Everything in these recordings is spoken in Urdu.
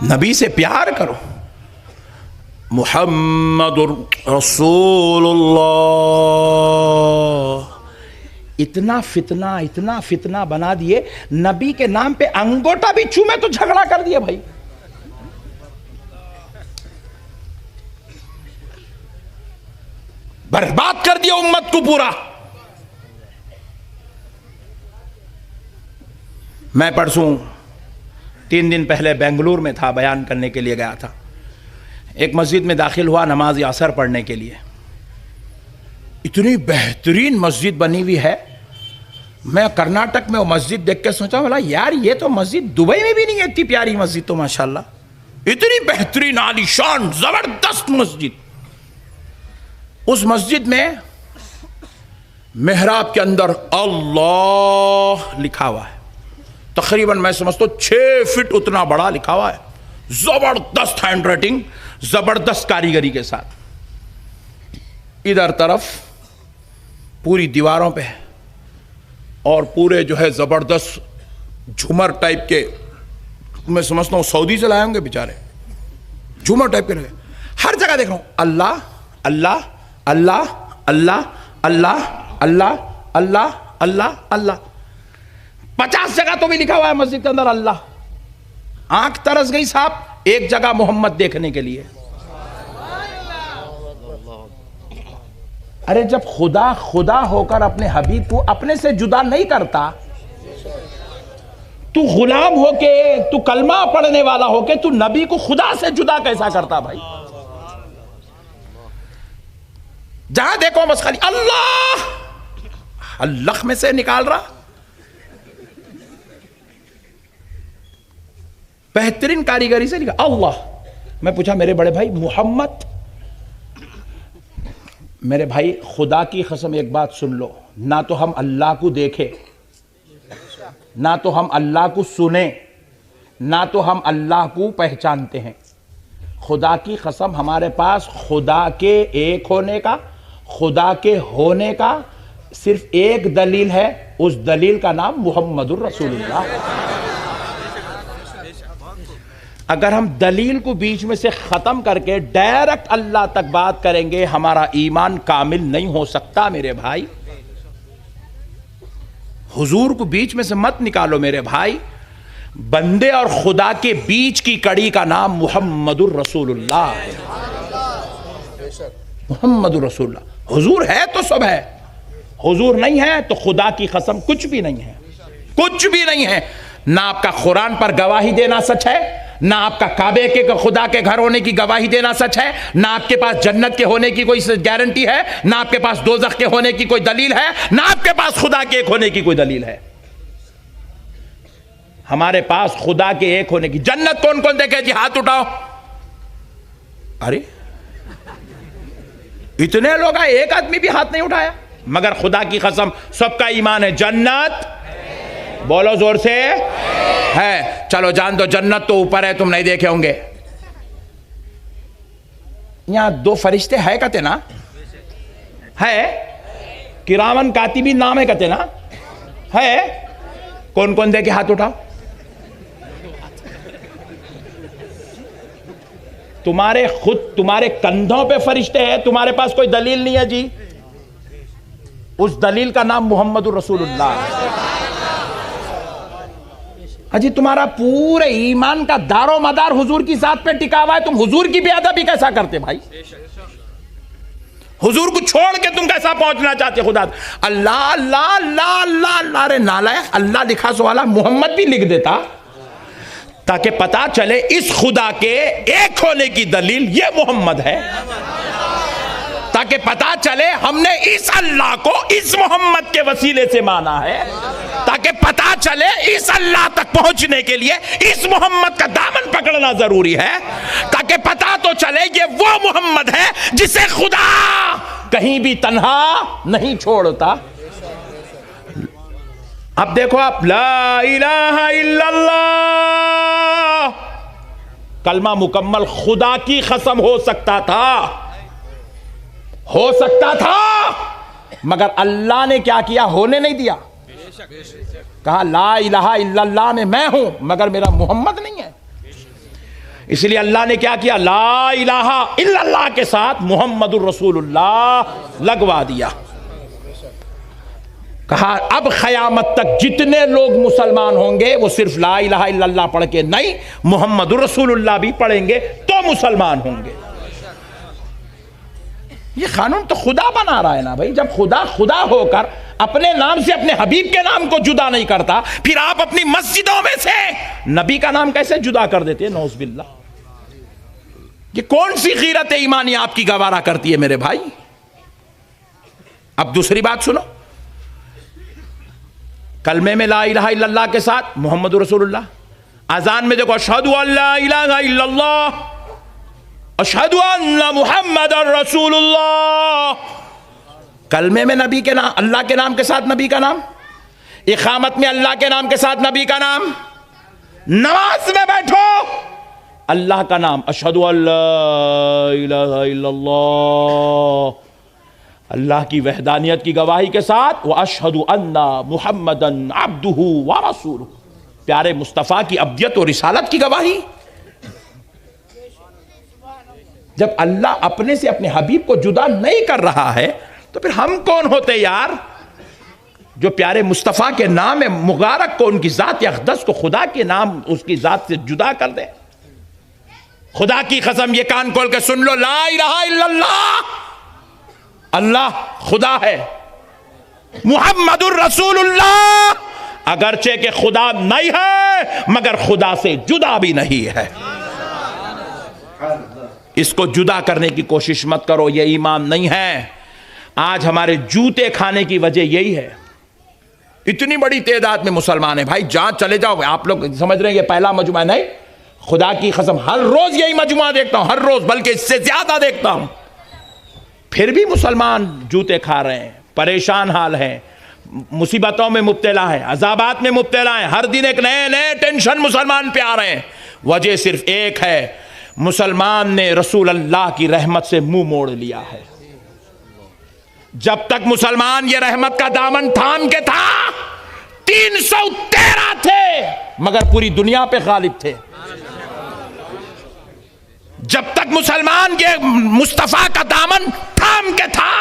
نبی سے پیار کرو. محمد رسول اللہ. اتنا فتنہ بنا دیے, نبی کے نام پہ انگوٹا بھی چومے تو جھگڑا کر دیے بھائی. برباد کر دیا امت کو پورا. میں پرسوں 3 دن پہلے بنگلور میں تھا, بیان کرنے کے لیے گیا تھا. ایک مسجد میں داخل ہوا نماز عصر پڑھنے کے لیے. اتنی بہترین مسجد بنی ہوئی ہے. میں کرناٹک میں وہ مسجد دیکھ کے سوچا بولا یار یہ تو مسجد دبئی میں بھی نہیں ہے اتنی پیاری مسجد. تو ماشاءاللہ اتنی بہترین عالی شان زبردست مسجد. اس مسجد میں محراب کے اندر اللہ لکھا ہوا ہے. تقریباً میں سمجھتا ہوں 6 فٹ اتنا بڑا لکھا ہوا ہے. زبردست ہینڈ رائٹنگ, زبردست کاریگری کے ساتھ. ادھر طرف پوری دیواروں پہ اور پورے جو ہے زبردست جھومر ٹائپ کے, میں سمجھتا ہوں سعودی سے لائے ہوں گے بیچارے, جھومر ٹائپ کے لگے. ہر جگہ دیکھ رہا ہوں اللہ اللہ اللہ اللہ اللہ اللہ اللہ اللہ اللہ. 50 جگہ تو بھی لکھا ہوا ہے مسجد کے اندر اللہ. آنکھ ترس گئی صاحب ایک جگہ محمد دیکھنے کے لیے. ارے جب خدا خدا ہو کر اپنے حبیب کو اپنے سے جدا نہیں کرتا, تو غلام ہو کے, تو کلمہ پڑھنے والا ہو کے, تو نبی کو خدا سے جدا کیسا کرتا بھائی؟ جہاں دیکھو بس خالی اللہ, اللہ میں سے نکال رہا. بہترین کاریگری سے لکھا اللہ. میں پوچھا میرے بڑے بھائی محمد, میرے بھائی خدا کی قسم ایک بات سن لو, نہ تو ہم اللہ کو دیکھے, نہ تو ہم اللہ کو سنیں, نہ تو ہم اللہ کو پہچانتے ہیں. خدا کی قسم ہمارے پاس خدا کے ایک ہونے کا, خدا کے ہونے کا صرف ایک دلیل ہے. اس دلیل کا نام محمد الرسول اللہ. اگر ہم دلیل کو بیچ میں سے ختم کر کے ڈائریکٹ اللہ تک بات کریں گے, ہمارا ایمان کامل نہیں ہو سکتا میرے بھائی. حضور کو بیچ میں سے مت نکالو میرے بھائی. بندے اور خدا کے بیچ کی کڑی کا نام محمد الرسول اللہ ہے. محمد الرسول اللہ. حضور ہے تو سب ہے, حضور نہیں ہے تو خدا کی قسم کچھ بھی نہیں ہے, کچھ بھی نہیں ہے. نہ آپ کا قرآن پر گواہی دینا سچ ہے, نہ آپ کا کعبے کے خدا کے گھر ہونے کی گواہی دینا سچ ہے, نہ آپ کے پاس جنت کے ہونے کی کوئی گارنٹی ہے, نہ آپ کے پاس دوزخ کے ہونے کی کوئی دلیل ہے, نہ آپ کے پاس خدا کے ایک ہونے کی کوئی دلیل ہے. ہمارے پاس خدا کے ایک ہونے کی. جنت کون کون دیکھے جی ہاتھ اٹھاؤ. ارے اتنے لوگ ہیں, ایک آدمی بھی ہاتھ نہیں اٹھایا. مگر خدا کی قسم سب کا ایمان ہے جنت, بولو زور سے, ہے. چلو جان دو جنت تو اوپر ہے, تم نہیں دیکھے ہوں گے. یہاں 2 فرشتے ہے کہتے نا, ہے کرامن کاتبین نام ہے کہتے نا, ہے. کون کون دیکھے ہاتھ اٹھاؤ. تمہارے کندھوں پہ فرشتے ہیں, تمہارے پاس کوئی دلیل نہیں ہے جی. اس دلیل کا نام محمد الرسول اللہ ہے. جی تمہارا پورے ایمان کا دار و مدار حضور کی ذات پہ ٹکا ہوا ہے, تم حضور کی بے ادبی کیسا کرتے بھائی؟ حضور کو چھوڑ کے تم کیسا پہنچنا چاہتے خدا؟ اللہ اللہ اللہ اللہ اللہ. رے نالائق, اللہ لکھا سوالا محمد بھی لکھ دیتا تاکہ پتا چلے اس خدا کے ایک ہونے کی دلیل یہ محمد ہے, تاکہ پتا چلے ہم نے اس اللہ کو اس محمد کے وسیلے سے مانا ہے, تاکہ پتا چلے اس اللہ تک پہنچنے کے لیے اس محمد کا دامن پکڑنا ضروری ہے, تاکہ پتا تو چلے یہ وہ محمد ہے جسے خدا کہیں بھی تنہا نہیں چھوڑتا. اب دیکھو آپ, لا الہ الا اللہ کلمہ مکمل خدا کی قسم ہو سکتا تھا, مگر اللہ نے کیا کیا, ہونے نہیں دیا. کہا لا الہ الا اللہ میں ہوں, مگر میرا محمد نہیں ہے. اس لیے اللہ نے کیا کیا؟ لا الہ الا اللہ کے ساتھ محمد الرسول اللہ لگوا دیا. کہا اب قیامت تک جتنے لوگ مسلمان ہوں گے وہ صرف لا الہ الا اللہ پڑھ کے نہیں، محمد الرسول اللہ بھی پڑھیں گے تو مسلمان ہوں گے. یہ قانون تو خدا بنا رہا ہے نا بھائی. جب خدا خدا ہو کر اپنے نام سے اپنے حبیب کے نام کو جدا نہیں کرتا، پھر آپ اپنی مسجدوں میں سے نبی کا نام کیسے جدا کر دیتے ہیں؟ نعوذ باللہ. یہ کون سی غیرت ایمانی آپ کی گوارا کرتی ہے میرے بھائی؟ اب دوسری بات سنو، کلمے میں لا الہ الا اللہ کے ساتھ محمد رسول اللہ، اذان میں دیکھو اشہد ان لا الہ الا اللہ، اشہد ان محمد رسول اللہ. کلمے میں نبی کے نام، اللہ کے نام کے ساتھ نبی کا نام، اقامت میں اللہ کے نام کے ساتھ نبی کا نام، نماز میں بیٹھو اللہ کا نام، اشہد ان لا الہ الا اللہ، اللہ کی وحدانیت کی گواہی کے ساتھ، واشہد ان محمدا عبدہ ورسولہ، پیارے مصطفیٰ کی عبدیت اور رسالت کی گواہی. جب اللہ اپنے سے اپنے حبیب کو جدا نہیں کر رہا ہے تو پھر ہم کون ہوتے یار جو پیارے مصطفیٰ کے نام مبارک کو، ان کی ذات اقدس کو خدا کے نام اس کی ذات سے جدا کر دیں. خدا کی قسم یہ کان کھول کے سن لو، لا الہ الا اللہ، اللہ خدا ہے، محمد الرسول اللہ اگرچہ کہ خدا نہیں ہے مگر خدا سے جدا بھی نہیں ہے. اس کو جدا کرنے کی کوشش مت کرو، یہ ایمان نہیں ہے. آج ہمارے جوتے کھانے کی وجہ یہی ہے. اتنی بڑی تعداد میں مسلمان ہیں بھائی، جہاں چلے جاؤ. آپ لوگ سمجھ رہے ہیں یہ پہلا مجمع نہیں، خدا کی قسم ہر روز یہی مجموعہ دیکھتا ہوں، ہر روز، بلکہ اس سے زیادہ دیکھتا ہوں. پھر بھی مسلمان جوتے کھا رہے ہیں، پریشان حال ہیں، مصیبتوں میں مبتلا ہیں، عذابات میں مبتلا ہیں. ہر دن ایک نئے نئے ٹینشن مسلمان پہ آ رہے ہیں. وجہ صرف ایک ہے، مسلمان نے رسول اللہ کی رحمت سے منہ موڑ لیا ہے. جب تک مسلمان یہ رحمت کا دامن تھام کے تھا، 313 تھے مگر پوری دنیا پہ غالب تھے. جب تک مسلمان یہ مصطفیٰ کا دامن تھام کے تھا،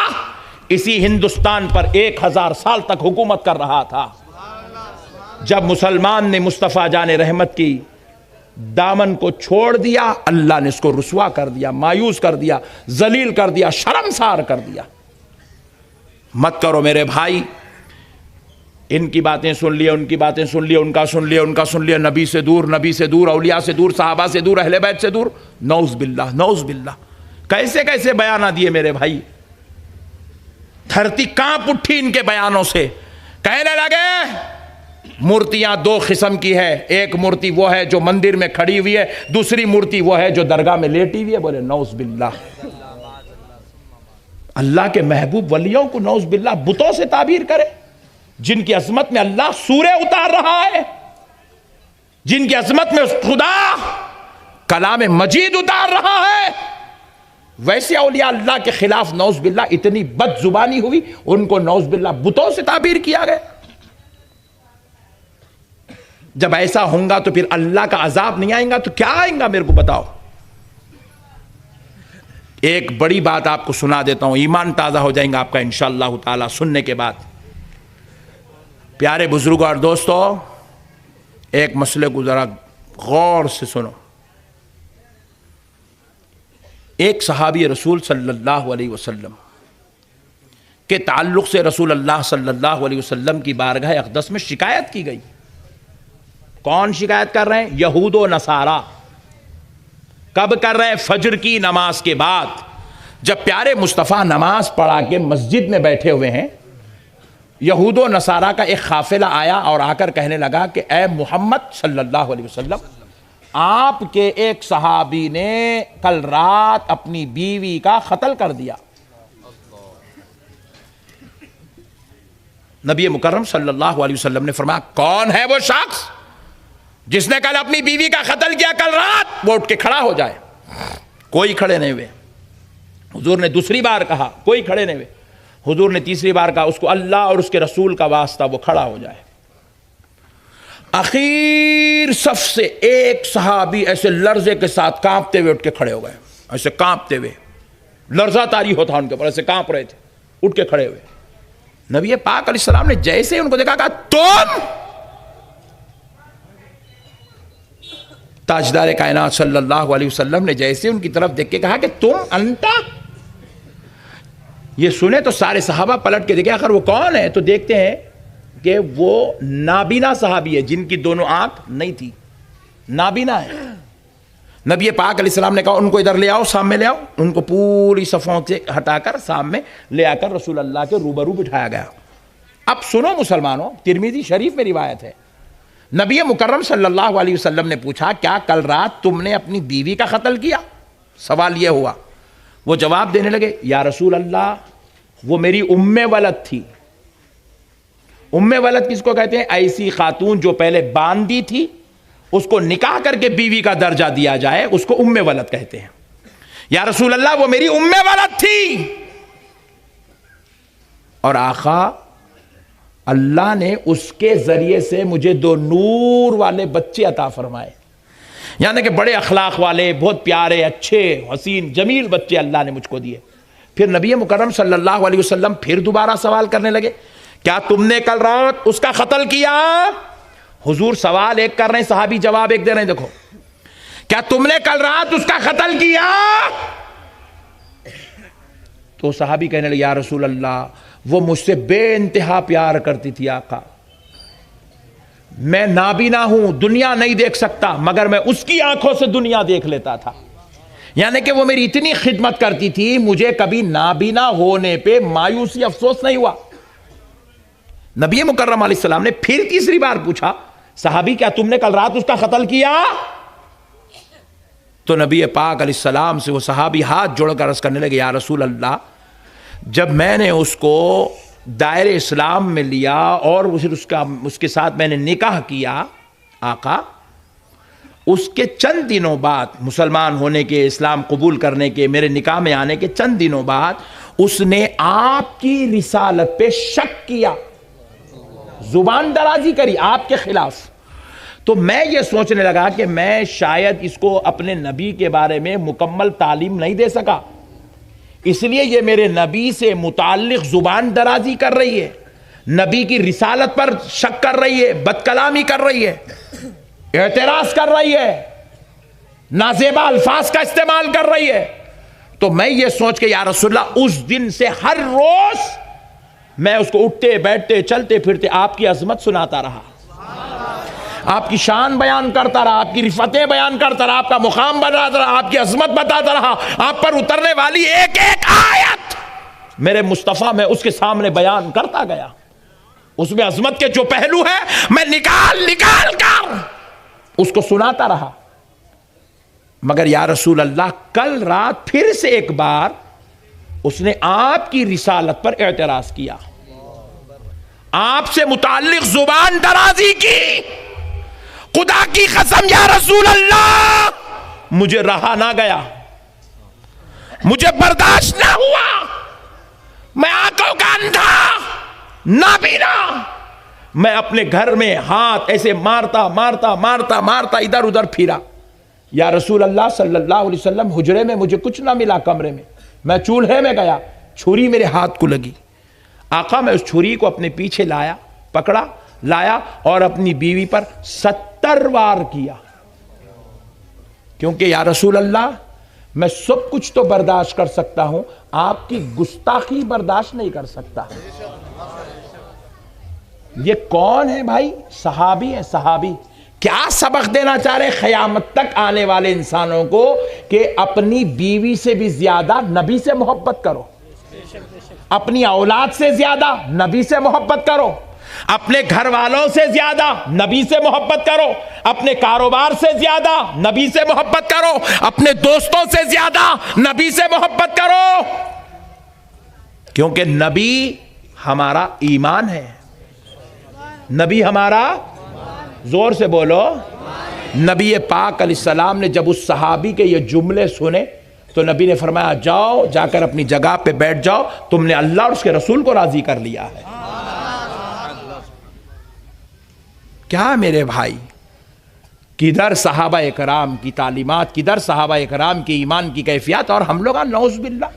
اسی ہندوستان پر 1000 سال تک حکومت کر رہا تھا. جب مسلمان نے مصطفیٰ جان رحمت کی دامن کو چھوڑ دیا، اللہ نے اس کو رسوا کر دیا، مایوس کر دیا، ذلیل کر دیا، شرمسار کر دیا. مت کرو میرے بھائی، ان کی باتیں سن لیے، ان کی باتیں سن لیے، ان کا سن لیے، ان کا سن لیے، نبی سے دور، نبی سے دور، اولیاء سے دور، صحابہ سے دور، اہل بیت سے دور. نعوذ باللہ، نعوذ باللہ. کیسے کیسے بیانات دیے میرے بھائی، دھرتی کانپ اٹھی ان کے بیانوں سے. کہنے لگے مورتیاں 2 قسم کی ہے، ایک مورتی وہ ہے جو مندر میں کھڑی ہوئی ہے، دوسری مورتی وہ ہے جو درگاہ میں لیٹی ہوئی ہے. بولے نعوذ باللہ. اللہ کے محبوب ولیوں کو نعوذ باللہ بتوں سے تعبیر کرے، جن کی عظمت میں اللہ سورہ اتار رہا ہے، جن کی عظمت میں خدا کلام مجید اتار رہا ہے. ویسے اولیاء اللہ کے خلاف نعوذ باللہ اتنی بد زبانی ہوئی، ان کو نعوذ باللہ بتوں سے تعبیر کیا گیا. جب ایسا ہوگا تو پھر اللہ کا عذاب نہیں آئے گا تو کیا آئے گا میرے کو بتاؤ. ایک بڑی بات آپ کو سنا دیتا ہوں، ایمان تازہ ہو جائیں گا آپ کا انشاءاللہ تعالی سننے کے بعد. پیارے بزرگوں اور دوستو، ایک مسئلے کو ذرا غور سے سنو. ایک صحابی رسول صلی اللہ علیہ وسلم کے تعلق سے رسول اللہ صلی اللہ علیہ وسلم کی بارگاہ اقدس میں شکایت کی گئی. کون شکایت کر رہے ہیں؟ یہود و نصارہ. کب کر رہے ہیں؟ فجر کی نماز کے بعد. جب پیارے مصطفیٰ نماز پڑھا کے مسجد میں بیٹھے ہوئے ہیں، یہود و نصارہ کا ایک قافلہ آیا اور آ کر کہنے لگا کہ اے محمد صلی اللہ علیہ وسلم، آپ کے ایک صحابی نے کل رات اپنی بیوی کا قتل کر دیا. نبی مکرم صلی اللہ علیہ وسلم نے فرمایا کون ہے وہ شخص جس نے کل اپنی بیوی کا قتل کیا کل رات؟ وہ اٹھ کے کھڑا ہو جائے. کوئی کھڑے نہیں ہوئے. حضور نے دوسری بار کہا، کوئی کھڑے نہیں ہوئے. حضور نے تیسری بار کہا، اس کو اللہ اور اس کے رسول کا واسطہ وہ کھڑا ہو جائے. اخیر صف سے ایک صحابی ایسے لرزے کے ساتھ کانپتے ہوئے اٹھ کے کھڑے ہو گئے، ایسے کانپتے ہوئے، لرزہ طاری ہوتا ان کے اوپر، ایسے کانپ رہے تھے، اٹھ کے کھڑے ہوئے۔ نبی پاک علیہ السلام نے جیسے ان کو دیکھا، کہا تم؟ تاجدار کائنات صلی اللہ علیہ وسلم نے جیسے ان کی طرف دیکھ کے کہا کہ تم انتا؟ یہ سنے تو سارے صحابہ پلٹ کے دیکھے آخر وہ کون ہے، تو دیکھتے ہیں کہ وہ نابینا صحابی ہے، جن کی دونوں آنکھ نہیں تھی، نابینا ہے۔ نبی پاک علیہ السلام نے کہا ان کو ادھر لے آؤ، سامنے لے آؤ۔ ان کو پوری صفوں سے ہٹا کر سامنے لے آ کر رسول اللہ کے روبرو بٹھایا گیا۔ اب سنو مسلمانوں، ترمذی شریف میں روایت ہے، نبی مکرم صلی اللہ علیہ وسلم نے پوچھا کیا کل رات تم نے اپنی بیوی کا قتل کیا؟ سوال یہ ہوا، وہ جواب دینے لگے یا رسول اللہ وہ میری ام ولد تھی۔ ام ولد کس کو کہتے ہیں؟ ایسی خاتون جو پہلے باندھی تھی، اس کو نکاح کر کے بیوی کا درجہ دیا جائے، اس کو ام ولد کہتے ہیں۔ یا رسول اللہ وہ میری ام ولد تھی، اور آقا اللہ نے اس کے ذریعے سے مجھے 2 نور والے بچے عطا فرمائے، یعنی کہ بڑے اخلاق والے، بہت پیارے، اچھے، حسین، جمیل بچے اللہ نے مجھ کو دیے۔ پھر نبی مکرم صلی اللہ علیہ وسلم پھر دوبارہ سوال کرنے لگے کیا تم نے کل رات اس کا قتل کیا؟ حضور سوال ایک کر رہے ہیں، صحابی جواب ایک دے رہے ہیں، دیکھو کیا تم نے کل رات اس کا قتل کیا؟ تو صحابی کہنے لگے یا رسول اللہ وہ مجھ سے بے انتہا پیار کرتی تھی آقا، میں نابینا ہوں، دنیا نہیں دیکھ سکتا، مگر میں اس کی آنکھوں سے دنیا دیکھ لیتا تھا، یعنی کہ وہ میری اتنی خدمت کرتی تھی، مجھے کبھی نابینا ہونے پہ مایوسی افسوس نہیں ہوا۔ نبی مکرم علیہ السلام نے پھر تیسری بار پوچھا صحابی کیا تم نے کل رات اس کا قتل کیا؟ تو نبی پاک علیہ السلام سے وہ صحابی ہاتھ جوڑ کر عرض کرنے لگے یا رسول اللہ جب میں نے اس کو دائرے اسلام میں لیا اور اس کے ساتھ میں نے نکاح کیا آقا، اس کے چند دنوں بعد مسلمان ہونے کے، اسلام قبول کرنے کے، میرے نکاح میں آنے کے چند دنوں بعد اس نے آپ کی رسالت پہ شک کیا، زبان درازی کری آپ کے خلاف۔ تو میں یہ سوچنے لگا کہ میں شاید اس کو اپنے نبی کے بارے میں مکمل تعلیم نہیں دے سکا، اس لیے یہ میرے نبی سے متعلق زبان درازی کر رہی ہے، نبی کی رسالت پر شک کر رہی ہے، بد کلامی کر رہی ہے، اعتراض کر رہی ہے، نازیبا الفاظ کا استعمال کر رہی ہے۔ تو میں یہ سوچ کے یا رسول اللہ اس دن سے ہر روز میں اس کو اٹھتے بیٹھتے چلتے پھرتے آپ کی عظمت سناتا رہا، آپ کی شان بیان کرتا رہا، آپ کی رفتیں بیان کرتا رہا، آپ کا مقام بتاتا رہا، آپ کی عظمت بتاتا رہا، آپ پر اترنے والی ایک ایک آیت میرے مصطفیٰ میں اس کے سامنے بیان کرتا گیا، اس میں عظمت کے جو پہلو ہیں میں نکال کر اس کو سناتا رہا۔ مگر یا رسول اللہ کل رات پھر سے ایک بار اس نے آپ کی رسالت پر اعتراض کیا، آپ سے متعلق زبان درازی کی، خدا کی قسم یا رسول اللہ مجھے رہا نہ گیا، مجھے برداشت نہ ہوا، میں آنکھوں کا اندھا نابینا، میں اپنے گھر میں ہاتھ ایسے مارتا مارتا مارتا مارتا ادھر ادھر پھرا، یا رسول اللہ صلی اللہ علیہ وسلم حجرے میں مجھے کچھ نہ ملا، کمرے میں میں چولہے میں گیا، چھری میرے ہاتھ کو لگی، آقا میں اس چھری کو اپنے پیچھے لایا، پکڑا لایا اور اپنی بیوی پر 70 وار کیا، کیونکہ یا رسول اللہ میں سب کچھ تو برداشت کر سکتا ہوں، آپ کی گستاخی برداشت نہیں کر سکتا۔ یہ کون ہے بھائی؟ صحابی ہے، صحابی۔ کیا سبق دینا چاہ رہے قیامت تک آنے والے انسانوں کو کہ اپنی بیوی سے بھی زیادہ نبی سے محبت کرو، اپنی اولاد سے زیادہ نبی سے محبت کرو، اپنے گھر والوں سے زیادہ نبی سے محبت کرو، اپنے کاروبار سے زیادہ نبی سے محبت کرو، اپنے دوستوں سے زیادہ نبی سے محبت کرو، کیونکہ نبی ہمارا ایمان ہے، نبی ہمارا، زور سے بولو، نبی پاک علیہ السلام نے جب اس صحابی کے یہ جملے سنے تو نبی نے فرمایا جاؤ جا کر اپنی جگہ پہ بیٹھ جاؤ، تم نے اللہ اور اس کے رسول کو راضی کر لیا ہے۔ کیا میرے بھائی، کدھر صحابہ اکرام کی تعلیمات، کدھر صحابہ اکرام کی ایمان کی کیفیات، اور ہم لوگ نعوذ باللہ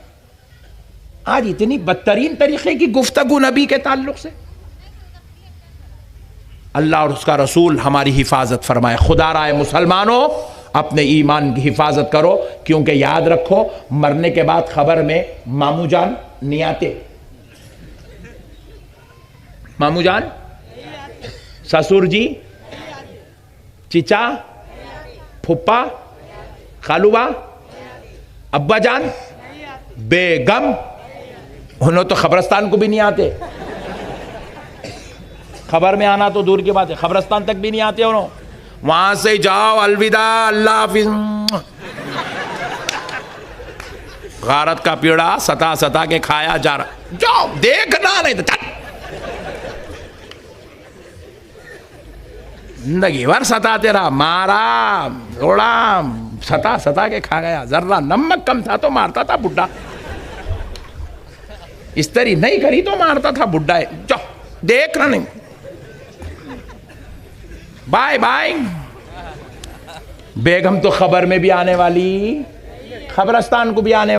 آج اتنی بدترین طریقے کی گفتگو نبی کے تعلق سے. اللہ اور اس کا رسول ہماری حفاظت فرمائے. خدا رائے مسلمانوں اپنے ایمان کی حفاظت کرو، کیونکہ یاد رکھو مرنے کے بعد خبر میں مامو جان نہیں آتے. مامو جان، سسر جی، چچا، پھپھا، خالوبا، ابا جان، بیگم، انہوں تو قبرستان کو بھی نہیں آتے. خبر میں آنا تو دور کی بات ہے، قبرستان تک بھی نہیں آتے انہوں. وہاں سے جاؤ، الوداع، اللہ حافظ. غارت کا پیڑا ستا ستا کے کھایا جا رہا. جاؤ، دیکھنا نہیں تو چل. زندگی بھر ستاتے رہا، مارا روڑا، ستا ستا کے کھا گیا. ذرہ نمک کم تھا تو مارتا تھا بڈھا، استری نہیں کری تو مارتا تھا بڈھا. جاؤ، دیکھنا نہیں. Bye bye. بیگم تو خبر میں بھی آنے والی، قبرستان کو بھی آنے